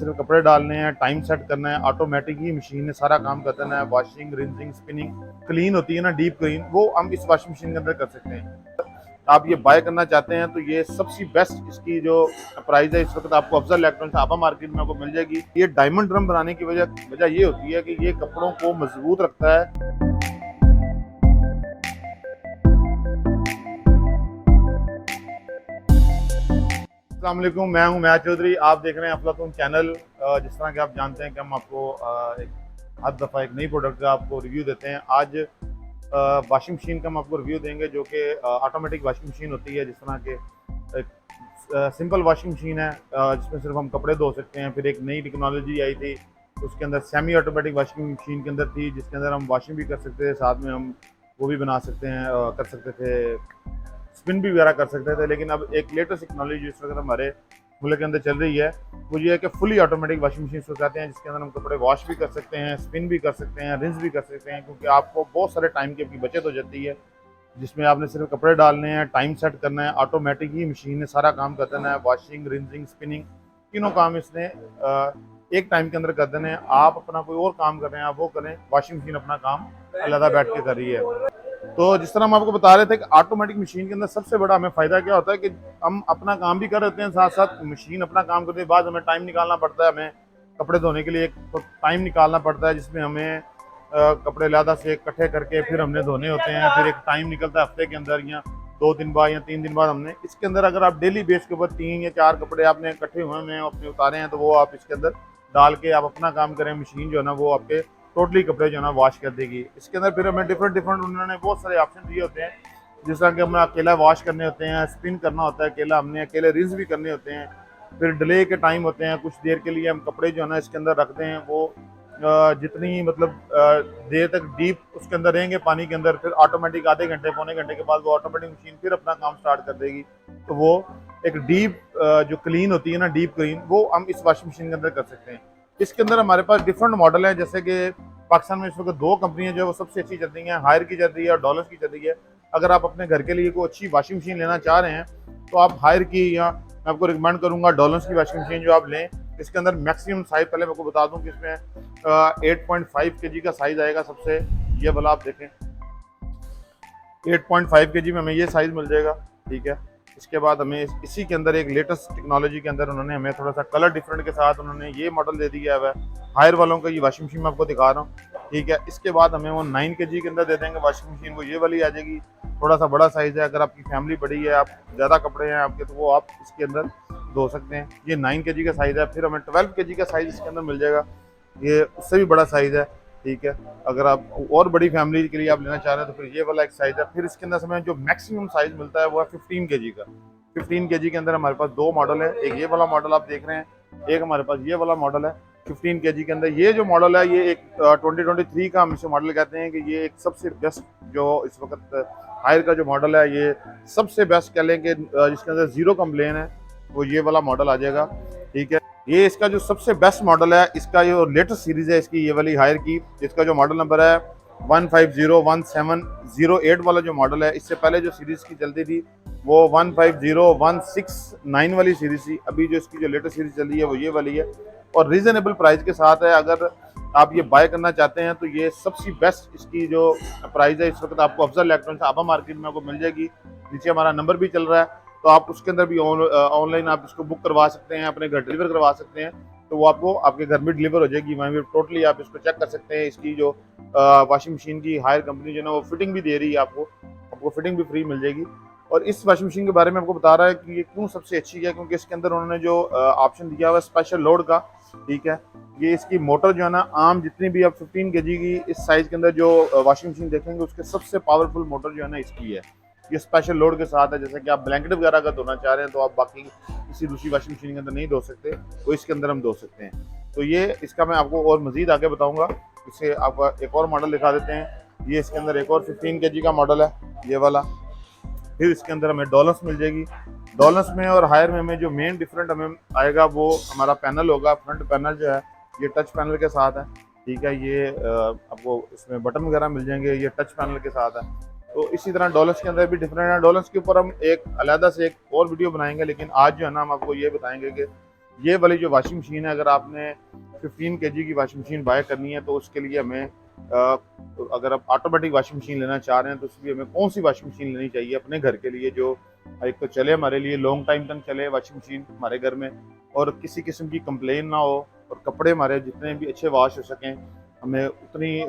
सिर्फ कपड़े डालने हैं, टाइम सेट करना है, ऑटोमेटिक ही मशीन ने सारा काम कर देना है। वॉशिंग, रिंजिंग, स्पिनिंग, क्लीन होती है ना, डीप क्लीन, वो हम इस वॉशिंग मशीन के अंदर कर सकते हैं। आप ये बाय करना चाहते हैं तो ये सबसे बेस्ट इसकी जो प्राइस है इस वक्त आपको अफजल इलेक्ट्रॉनिक्स आबा मार्केट में आपको मिल जाएगी। ये डायमंड ड्रम बनाने की वजह ये होती है कि ये कपड़ों को मजबूत रखता है। अस्सलाम वालेकुम, मैं हूं मैच चौधरी। आप देख रहे हैं अफलातून चैनल। जिस तरह कि आप जानते हैं कि हम आपको हर दफ़ा एक नई प्रोडक्ट का आपको रिव्यू देते हैं। आज वॉशिंग मशीन का हम आपको रिव्यू देंगे जो कि ऑटोमेटिक वॉशिंग मशीन होती है। जिस तरह के एक सिंपल वॉशिंग मशीन है जिसमें सिर्फ हम कपड़े धो सकते हैं। फिर एक नई टेक्नोलॉजी आई थी, उसके अंदर सेमी ऑटोमेटिक वॉशिंग मशीन के अंदर थी, जिसके अंदर हम वॉशिंग भी कर सकते थे, साथ में हम वो भी बना सकते हैं, कर सकते थे, स्पिन भी वगैरह कर सकते थे। लेकिन अब एक लेटेस्ट टेक्नोलॉजी इस वक्त हमारे मुल्क के अंदर चल रही है, वो ये है कि फुली ऑटोमेटिक वॉशिंग मशीन उसको कहते हैं, जिसके अंदर हम कपड़े वॉश भी कर सकते हैं, स्पिन भी कर सकते हैं, रिंस भी कर सकते हैं। क्योंकि आपको बहुत सारे टाइम की अपनी बचत हो जाती है, जिसमें आपने सिर्फ कपड़े डालने हैं, टाइम सेट करना है, ऑटोमेटिक ही मशीन ने सारा काम कर देना है। वॉशिंग, रिंजिंग, स्पिनिंग, तीनों काम इसने एक टाइम के अंदर कर देने हैं। आप अपना कोई और काम कर रहे हैं आप वो करें, वॉशिंग मशीन अपना काम अलग बैठ के कर रही है। तो जिस तरह हम आपको बता रहे थे कि ऑटोमेटिक मशीन के अंदर सबसे बड़ा हमें फ़ायदा क्या होता है कि हम अपना काम भी कर रहे हैं, साथ साथ मशीन अपना काम करने के बाद हमें टाइम निकालना पड़ता है। हमें कपड़े धोने के लिए एक तो टाइम निकालना पड़ता है, जिसमें हमें कपड़े लादा से इकट्ठे करके फिर हमने धोने होते हैं। फिर एक टाइम निकलता है हफ्ते के अंदर या 2 दिन बाद या 3 दिन बाद हमने इसके अंदर, अगर आप डेली बेस के ऊपर 3 या 4 कपड़े आपने इकट्ठे हुए हैं अपने उतारे हैं, तो वो आप इसके अंदर डाल के आप अपना काम करें, मशीन जो है ना वो आपके टोटली कपड़े जो है ना वॉश कर देगी। इसके अंदर फिर हमें डिफरेंट उन्होंने बहुत सारे ऑप्शन दिए होते हैं, जिस तरह के हमें अकेला वॉश करने होते हैं, स्पिन करना होता है अकेला, हमने अकेले रिंस भी करने होते हैं। फिर डिले के टाइम होते हैं, कुछ देर के लिए हम कपड़े जो है ना इसके अंदर रखते हैं, वो जितनी मतलब देर तक डीप उसके अंदर रहेंगे पानी के अंदर, फिर ऑटोमेटिक आधे घंटे पौने घंटे के बाद वो ऑटोमेटिक मशीन फिर अपना काम स्टार्ट कर देगी। तो वो एक डीप जो क्लीन होती है ना, डीप क्लीन, वो हम इस वॉशिंग मशीन के अंदर कर सकते हैं। इसके अंदर हमारे पास डिफरेंट मॉडल है, जैसे कि पाकिस्तान में इस वक्त 2 कंपनियां जो है वो सबसे अच्छी चल रही हैं, हायर की चल रही है और डॉलर्स की चल रही है। अगर आप अपने घर के लिए कोई अच्छी वॉशिंग मशीन लेना चाह रहे हैं तो आप हायर की, या मैं आपको रिकमेंड करूंगा डॉलर्स की वॉशिंग मशीन जो आप लें। इसके अंदर मैक्सिमम साइज पहले मैं आपको बता दूं कि इसमें 8.5 kg का साइज आएगा सबसे, ये वाला आप देखें 8.5 kg में हमें ये साइज मिल जाएगा, ठीक है। इसके बाद हमें इसी के अंदर एक लेटेस्ट टेक्नोलॉजी के अंदर उन्होंने हमें थोड़ा सा कलर डिफरेंट के साथ उन्होंने ये मॉडल दे दिया है, हायर वालों का ये वॉशिंग मशीन मैं आपको दिखा रहा हूँ, ठीक है। इसके बाद हमें वो 9 kg के अंदर दे देंगे वॉशिंग मशीन, वो ये वाली आ जाएगी। थोड़ा सा बड़ा साइज है, अगर आपकी फैमिली बड़ी है, आप ज़्यादा कपड़े हैं आपके, तो वो आप इसके अंदर धो सकते हैं। ये 9 kg का साइज़ है। फिर हमें 12 kg का साइज़ इसके अंदर मिल जाएगा, ये उससे भी बड़ा साइज़ है, ठीक है। अगर आप और बड़ी फैमिली के लिए आप लेना चाह रहे हैं तो फिर ये वाला एक साइज़ है। फिर इसके अंदर हमें जो मैक्सिमम साइज़ मिलता है वो है 15 kg का। 15 kg के अंदर हमारे पास 2 मॉडल है, एक ये वाला मॉडल आप देख रहे हैं, एक हमारे पास ये वाला मॉडल है 15 kg के अंदर। ये जो मॉडल है ये एक 2023 का हम इसे मॉडल कहते हैं कि ये एक सबसे बेस्ट जो इस वक्त हायर का जो मॉडल है, ये सबसे बेस्ट कह लें कि जिसके अंदर 0 कंप्लेन है, वो ये वाला मॉडल आ जाएगा, ठीक है। ये इसका जो सबसे बेस्ट मॉडल है, इसका जो लेटेस्ट सीरीज है इसकी, ये वाली हायर की, इसका जो मॉडल नंबर है 150170 वाला जो मॉडल है। इससे पहले जो सीरीज की चलती थी वो 150169 वाली सीरीज थी। अभी जो इसकी जो लेटेस्ट सीरीज चल रही है वो ये वाली है, और रीजनेबल प्राइस के साथ है। अगर आप ये बाय करना चाहते हैं तो ये सबसे बेस्ट इसकी जो प्राइस है इस वक्त आपको अफजल इलेक्ट्रॉनिक्स आबा मार्केट में आपको मिल जाएगी। नीचे हमारा नंबर भी चल रहा है, तो आप उसके अंदर भी ऑनलाइन आप इसको बुक करवा सकते हैं, अपने घर डिलीवर करवा सकते हैं, तो वो आपको आपके घर में डिलीवर हो जाएगी। वहीं भी टोटली आप इसको चेक कर सकते हैं। इसकी जो वॉशिंग मशीन की हायर कंपनी जो है ना वो फिटिंग भी दे रही है, आपको फिटिंग भी फ्री मिल जाएगी। और इस वॉशिंग मशीन के बारे में आपको बता रहा है कि ये क्यों सबसे अच्छी है, क्योंकि इसके अंदर उन्होंने जो ऑप्शन दिया हुआ है स्पेशल लोड का, ठीक है। ये इसकी मोटर जो है ना, आम जितनी भी आप 15 kg की इस साइज के अंदर जो वॉशिंग मशीन देखेंगे उसके सबसे पावरफुल मोटर जो है ना इसकी है। ये स्पेशल लोड के साथ है, जैसे कि आप ब्लैंकेट वगैरह का धोना चाह रहे हैं तो आप बाकी किसी दूसरी वॉशिंग मशीन के अंदर नहीं धो सकते, तो इसके अंदर हम धो सकते हैं। तो ये इसका मैं आपको और मजीद आगे बताऊंगा। इसे आपका एक और मॉडल दिखा देते हैं। ये इसके अंदर एक और 15 kg का मॉडल है, ये वाला। फिर इसके अंदर हमें डॉलर्स मिल जाएगी। डॉलर्स में और हायर में हमें जो मेन डिफरेंट हमें आएगा वो हमारा पैनल होगा। फ्रंट पैनल जो है ये टच पैनल के साथ है, ठीक है। ये आपको इसमें बटन वगैरह मिल जाएंगे, ये टच पैनल के साथ है। तो इसी तरह डॉलर्स के अंदर भी डिफरेंट है। डॉलर्स के ऊपर हम एक अलग से एक और वीडियो बनाएंगे, लेकिन आज जो है ना हम आपको ये बताएंगे कि ये वाली जो वॉशिंग मशीन है, अगर आपने 15 केजी की वॉशिंग मशीन बाय करनी है तो उसके लिए हमें अगर आप ऑटोमेटिक वॉशिंग मशीन लेना चाह रहे हैं तो उसके लिए हमें कौन सी वॉशिंग मशीन लेनी चाहिए अपने घर के लिए, जो एक तो चले हमारे लिए लॉन्ग टाइम तक चले वॉशिंग मशीन हमारे घर में, और किसी किस्म की कंप्लेन ना हो, और कपड़े हमारे जितने भी अच्छे वॉश हो सकें, हमें उतनी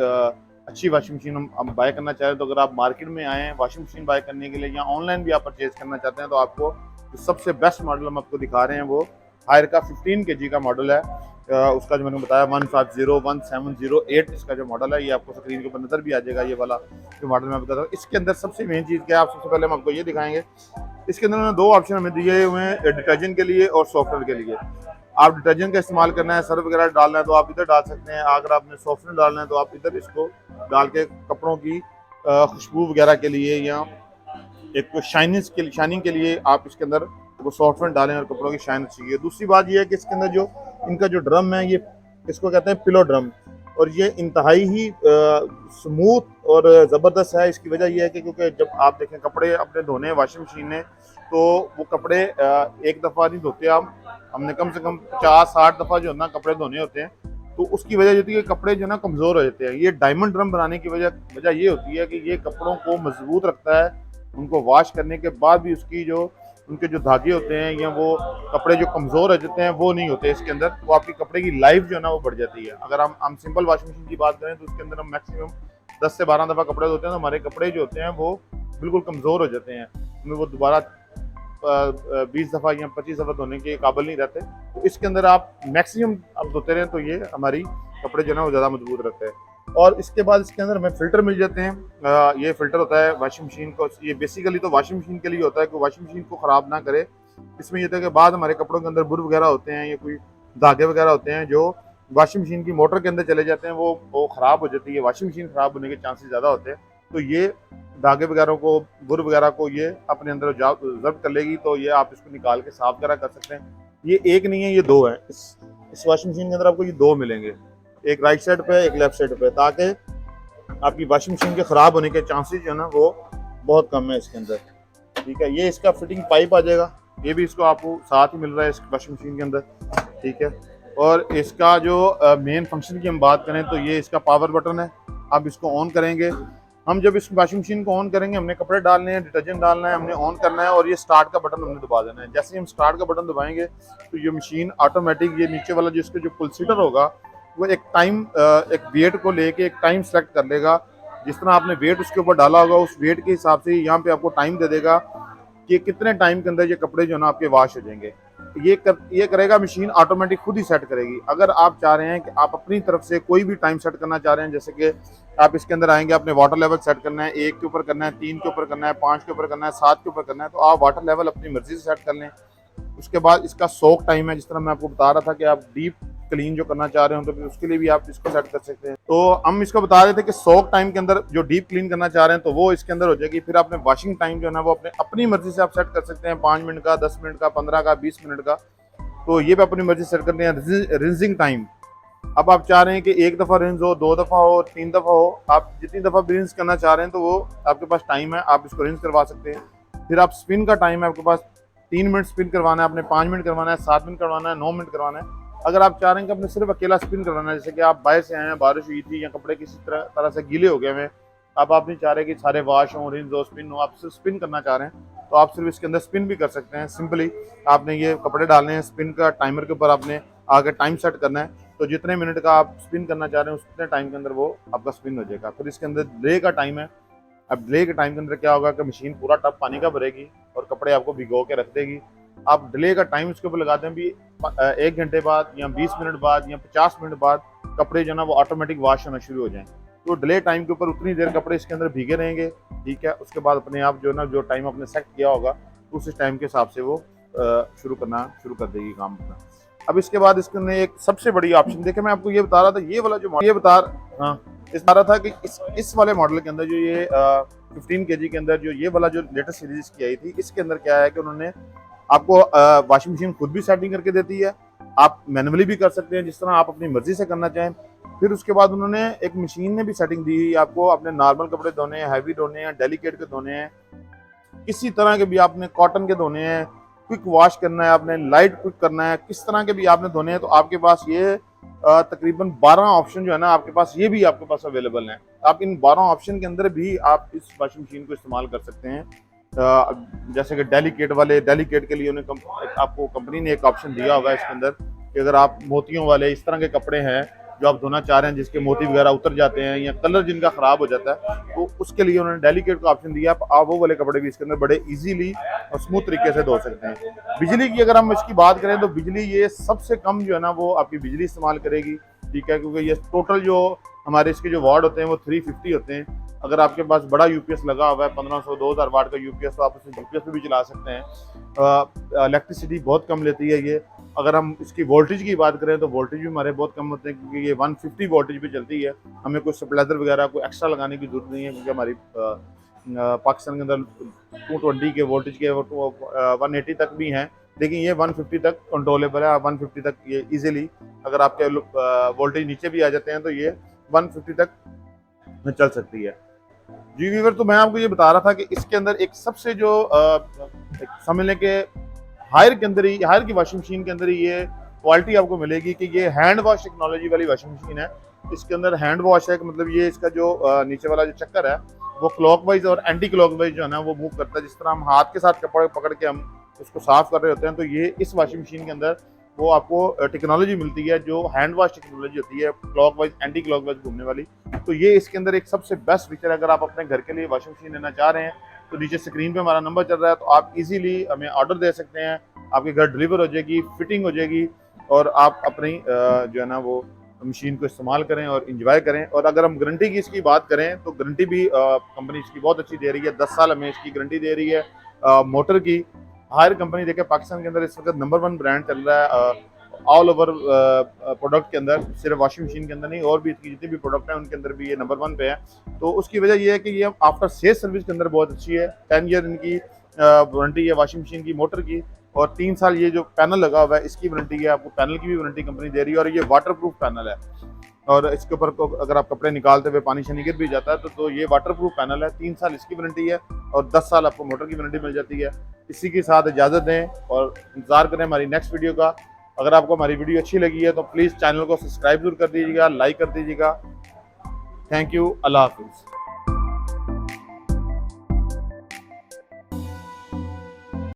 अच्छी वॉशिंग मशीन हम बाय करना चाह रहे हैं। तो अगर आप मार्केट में आए हैं वॉशिंग मशीन बाय करने के लिए, या ऑनलाइन भी आप परचेज करना चाहते हैं, तो आपको जो सबसे बेस्ट मॉडल हम आपको दिखा रहे हैं वो हायर का 15 केजी का मॉडल है। उसका जो मैंने बताया 150170 इसका जो मॉडल है, ये आपको स्क्रीन के ऊपर नजर भी आ जाएगा। ये वाला जो मॉडल मैं बता रहा हूँ, इसके अंदर सबसे मेन चीज़ क्या है, आप सबसे पहले हम आपको ये दिखाएंगे। इसके अंदर उन्होंने 2 ऑप्शन हमें दिए हुए हैं, डिटर्जेंट के लिए और सॉफ्टवेयर के लिए। आप डिटर्जेंट का इस्तेमाल करना है, सर्फ वगैरह डालना है तो आप इधर डाल सकते हैं। अगर आपने सॉफ्टवेयर डालना है तो आप इधर इसको डाल के कपड़ों की खुशबू वगैरह के लिए या एक शाइनिंग के लिए आप इसके अंदर वो सॉफ्टवेयर डालें और कपड़ों की शाइन अच्छी है। दूसरी बात ये है कि इसके अंदर जो इनका जो ड्रम है, ये इसको कहते हैं पिलो ड्रम, और ये इंतहाई ही स्मूथ और ज़बरदस्त है। इसकी वजह यह है कि क्योंकि जब आप देखें कपड़े अपने धोने वॉशिंग मशीन में, तो वो कपड़े एक दफ़ा नहीं धोते हम, हमने कम से कम 50-60 दफ़ा जो है ना कपड़े धोने होते हैं। तो उसकी वजह होती है कि कपड़े जो है ना कमज़ोर हो जाते हैं। ये डायमंड ड्रम बनाने की वजह ये होती है कि ये कपड़ों को मजबूत रखता है, उनको वॉश करने के बाद भी उसकी जो उनके जो धागे होते हैं या वो कपड़े जो कमज़ोर हो जाते हैं वो नहीं होते इसके अंदर, तो आपकी कपड़े की लाइफ जो है ना वो बढ़ जाती है। अगर हम सिंपल वॉशिंग मशीन की बात करें तो उसके अंदर हम मैक्सिमम 10 से 12 दफ़ा कपड़े धोते हैं, तो हमारे कपड़े जो होते हैं वो बिल्कुल कमज़ोर हो जाते हैं, उनमें वो दोबारा 20 दफ़ा या 25 दफ़ा धोने के काबिल नहीं रहते। तो इसके अंदर आप मैक्सिमम आप धोते रहें तो ये हमारी कपड़े जो है ना वो ज़्यादा मजबूत रखते हैं। और इसके बाद इसके अंदर हमें फ़िल्टर मिल जाते हैं। ये फ़िल्टर होता है वॉशिंग मशीन को, ये बेसिकली तो वॉशिंग मशीन के लिए होता है कि वॉशिंग मशीन को ख़राब ना करे। इसमें ये होता है कि बाद हमारे कपड़ों के अंदर बुर वगैरह होते हैं या कोई धागे वगैरह होते हैं जो वॉशिंग मशीन की मोटर के अंदर चले जाते हैं, वो ख़राब हो जाती है, वॉशिंग मशीन ख़राब होने के चांसेस ज़्यादा होते हैं। तो ये धागे वगैरह को, बुर वगैरह को ये अपने अंदर जब्त कर लेगी, तो ये आप इसको निकाल के साफ वगैरह कर सकते हैं। ये एक नहीं है, ये 2 है। इस वॉशिंग मशीन के अंदर आपको ये 2 मिलेंगे, एक राइट साइड पे एक लेफ्ट साइड पे, ताकि आपकी वॉशिंग मशीन के ख़राब होने के चांसेस जो है ना वो बहुत कम है इसके अंदर। ठीक है, ये इसका फिटिंग पाइप आ जाएगा, ये भी इसको आपको साथ ही मिल रहा है इस वॉशिंग मशीन के अंदर। ठीक है, और इसका जो मेन फंक्शन की हम बात करें तो ये इसका पावर बटन है। आप इसको ऑन करेंगे, हम जब इस वॉशिंग मशीन को ऑन करेंगे, हमने कपड़े डालने हैं, डिटर्जेंट डालना है, हमने ऑन करना है, और ये स्टार्ट का बटन हमने दबा देना है। जैसे ही हम स्टार्ट का बटन दबाएंगे तो ये मशीन ऑटोमेटिक, ये नीचे वाला जिसका जो पुल सीटर होगा वो एक वेट को लेके एक टाइम सेलेक्ट कर लेगा। जिस तरह आपने वेट उसके ऊपर डाला होगा उस वेट के हिसाब से यहाँ पे आपको टाइम दे देगा कि कितने टाइम के अंदर ये कपड़े जो है ना आपके वॉश हो जाएंगे। ये करेगा मशीन, ऑटोमेटिक खुद ही सेट करेगी। अगर आप चाह रहे हैं कि आप अपनी तरफ से कोई भी टाइम सेट करना चाह रहे हैं, जैसे कि आप इसके अंदर आएंगे, आपने वाटर लेवल सेट करना है, 1 के ऊपर करना है, 3 के ऊपर करना है, 5 के ऊपर करना है, 7 के ऊपर करना है, तो आप वाटर लेवल अपनी मर्जी से सेट कर लें। उसके बाद इसका सोक टाइम है, जिस तरह मैं आपको बता रहा था कि आप डीप क्लीन जो करना चाह रहे हो तो फिर उसके लिए भी आप इसको सेट कर सकते हैं। तो हम इसको बता रहे थे कि सोक टाइम के अंदर जो डीप क्लीन करना चाह रहे हैं तो वो इसके अंदर हो जाएगी। फिर आपने वॉशिंग टाइम जो है ना वो अपनी मर्जी से आप सेट कर सकते हैं, 5 मिनट का, 10 मिनट का, 15 का, 20 मिनट का, तो ये भी अपनी मर्जी सेट करते हैं। रिंजिंग टाइम, अब आप चाह रहे हैं कि 1 दफ़ा रिंज हो, 2 दफ़ा हो, 3 दफ़ा हो, आप जितनी दफ़ा भी रिंज करना चाह रहे हैं तो वो आपके पास टाइम है, आप इसको रिंज करवा सकते हैं। फिर आप स्पिन का टाइम है आपके पास, 3 मिनट स्पिन करवाना है आपने, 5 मिनट करवाना है, 7 मिनट करवाना है, 9 मिनट करवाना है। अगर आप चाह रहे हैं कि आपने सिर्फ अकेला स्पिन करवाना है, जैसे कि आप बाहर से आए हैं, बारिश हुई थी या कपड़े किसी तरह से गीले हो गए हैं, अब आप नहीं चाह रहे कि सारे वॉश हों, रिंज हो, स्पिन हो, आप सिर्फ स्पिन करना चाह रहे हैं तो आप सिर्फ इसके अंदर स्पिन भी कर सकते हैं। सिंपली आपने ये कपड़े डालने हैं, स्पिन का टाइमर के ऊपर आपने आगे टाइम सेट करना है, तो जितने मिनट का आप स्पिन करना चाह रहे हैं उतने टाइम के अंदर वो आपका स्पिन हो जाएगा। फिर इसके अंदर डिले का टाइम है। अब डिले के टाइम के अंदर क्या होगा कि मशीन पूरा टब पानी का भरेगी और कपड़े आपको भिगो के रख देगी। आप डिले का टाइम इसके ऊपर लगाते हैं भी 1 घंटे बाद या 20 मिनट बाद या 50 मिनट बाद कपड़े जो ना वो ऑटोमेटिक वॉश होना शुरू हो जाएं। तो डिले टाइम के ऊपर उतनी देर कपड़े इसके अंदर भीगे रहेंगे। ठीक है, उसके बाद अपने आप जो ना जो टाइम आपने सेट किया होगा तो उस टाइम के हिसाब से वो शुरू कर देगी काम अपना। अब इसके बाद इसके अंदर एक सबसे बड़ी ऑप्शन देखिए, मैं आपको ये बता रहा था, ये वाला जो ये बता रहा था कि इस वाले मॉडल के अंदर जो ये 15 केजी के अंदर जो ये वाला जो लेटेस्ट सीरीज की आई थी, इसके अंदर क्या है कि उन्होंने आपको वॉशिंग मशीन खुद भी सेटिंग करके देती है, आप मैनुअली भी कर सकते हैं जिस तरह आप अपनी मर्जी से करना चाहें। फिर उसके बाद उन्होंने एक मशीन ने भी सेटिंग दी है आपको, अपने नॉर्मल कपड़े धोने हैं, हैवी धोने हैं, डेलिकेट के धोने हैं, किसी तरह के भी आपने कॉटन के धोने हैं, क्विक वॉश करना है आपने, लाइट क्विक करना है, किस तरह के भी आपने धोने हैं, तो आपके पास ये तकरीबन 12 ऑप्शन जो है ना आपके पास, ये भी आपके पास अवेलेबल हैं। आप इन 12 ऑप्शन के अंदर भी आप इस वॉशिंग मशीन को इस्तेमाल कर सकते हैं। जैसे कि डेलीकेट वाले, डेलीकेट के लिए उन्हें आपको कंपनी ने एक ऑप्शन दिया हुआ है इसके अंदर कि अगर आप मोतियों वाले इस तरह के कपड़े हैं जो आप धोना चाह रहे हैं, जिसके मोती वगैरह उतर जाते हैं या कलर जिनका ख़राब हो जाता है, तो उसके लिए उन्होंने डेलीकेट का ऑप्शन दिया। आप वो वाले कपड़े भी इसके अंदर बड़े इजीली और स्मूथ तरीके से धो सकते हैं। बिजली की अगर हम इसकी बात करें तो बिजली ये सबसे कम जो है ना वो आपकी बिजली इस्तेमाल करेगी, ठीक है, क्योंकि ये टोटल जो हमारे इसके जो वाट होते हैं वो 350 होते हैं। अगर आपके पास बड़ा यूपीएस लगा हुआ है 1500-2000 वाट का यूपीएस, तो आप उसे यूपीएस पे भी चला सकते हैं। इलेक्ट्रिसिटी बहुत कम लेती है ये। अगर हम इसकी वोल्टेज की बात करें तो वोल्टेज भी हमारे बहुत कम होते हैं, क्योंकि ये 150 वोल्टेज पे चलती है। हमें कोई स्टेबलाइजर वगैरह कोई एक्स्ट्रा लगाने की जरूरत नहीं है, क्योंकि हमारी पाकिस्तान के अंदर 220 के वोल्टेज के 180 तक भी हैं, लेकिन ये 150 तक कंट्रोलेबल है। 150 तक ये इजीली, अगर आपके वोल्टेज नीचे भी आ जाते हैं तो ये 150 तक चल सकती है। जी वीवर, तो मैं आपको ये बता रहा था कि इसके अंदर एक सबसे जो समझ लें कि हायर के अंदर ही, हायर की वॉशिंग मशीन के अंदर ही ये क्वालिटी आपको मिलेगी कि ये हैंड वॉश टेक्नोलॉजी वाली वॉशिंग मशीन है। इसके अंदर हैंड वॉश है, मतलब ये इसका जो नीचे वाला जो चक्कर है वो क्लॉकवाइज और एंटी क्लॉकवाइज जो है ना वो मूव करता है। जिस तरह हम हाथ के साथ कपड़े पकड़ के हम उसको साफ कर रहे होते हैं, तो ये इस वॉशिंग मशीन के अंदर वो आपको टेक्नोलॉजी मिलती है जो हैंड वॉश टेक्नोलॉजी होती है, क्लॉकवाइज एंटी क्लॉकवाइज घूमने वाली। तो ये इसके अंदर एक सबसे बेस्ट फीचर है। अगर आप अपने घर के लिए वॉशिंग मशीन लेना चाह रहे हैं तो नीचे स्क्रीन पे हमारा नंबर चल रहा है, तो आप इजीली हमें ऑर्डर दे सकते हैं, आपके घर डिलीवर हो जाएगी, फिटिंग हो जाएगी, और आप अपनी जो है ना वो मशीन को इस्तेमाल करें और इंजॉय करें। और अगर हम गारंटी की इसकी बात करें तो गारंटी भी कंपनी इसकी बहुत अच्छी दे रही है। 10 साल हमें इसकी गारंटी दे रही है। मोटर की हायर कंपनी देखें, पाकिस्तान के अंदर इस वक्त नंबर 1 ब्रांड चल रहा है ऑल ओवर प्रोडक्ट के अंदर, सिर्फ वॉशिंग मशीन के अंदर नहीं, और भी इसकी जितनी भी प्रोडक्ट हैं उनके अंदर भी ये नंबर 1 पे है। तो उसकी वजह ये है कि ये आफ्टर सेल सर्विस के अंदर बहुत अच्छी है। 10 ईयर इनकी वारंटी है वॉशिंग मशीन की, मोटर की, और 3 साल ये जो पैनल लगा हुआ है इसकी वारंटी है। आपको पैनल की भी वारंटी कंपनी दे रही है, और ये वाटर प्रूफ पैनल है। और इसके ऊपर अगर आप कपड़े निकालते हुए पानी शनी गिर भी जाता है तो ये वाटर प्रूफ पैनल है। 3 साल इसकी वारंटी है और 10 साल आपको मोटर की वारंटी मिल जाती है। इसी के साथ इजाज़त दें और इंतज़ार करें हमारी नेक्स्ट वीडियो का। अगर आपको हमारी वीडियो अच्छी लगी है तो प्लीज़ चैनल को सब्सक्राइब जरूर कर दीजिएगा, लाइक कर दीजिएगा। थैंक यू, अल्लाह हाफिज़।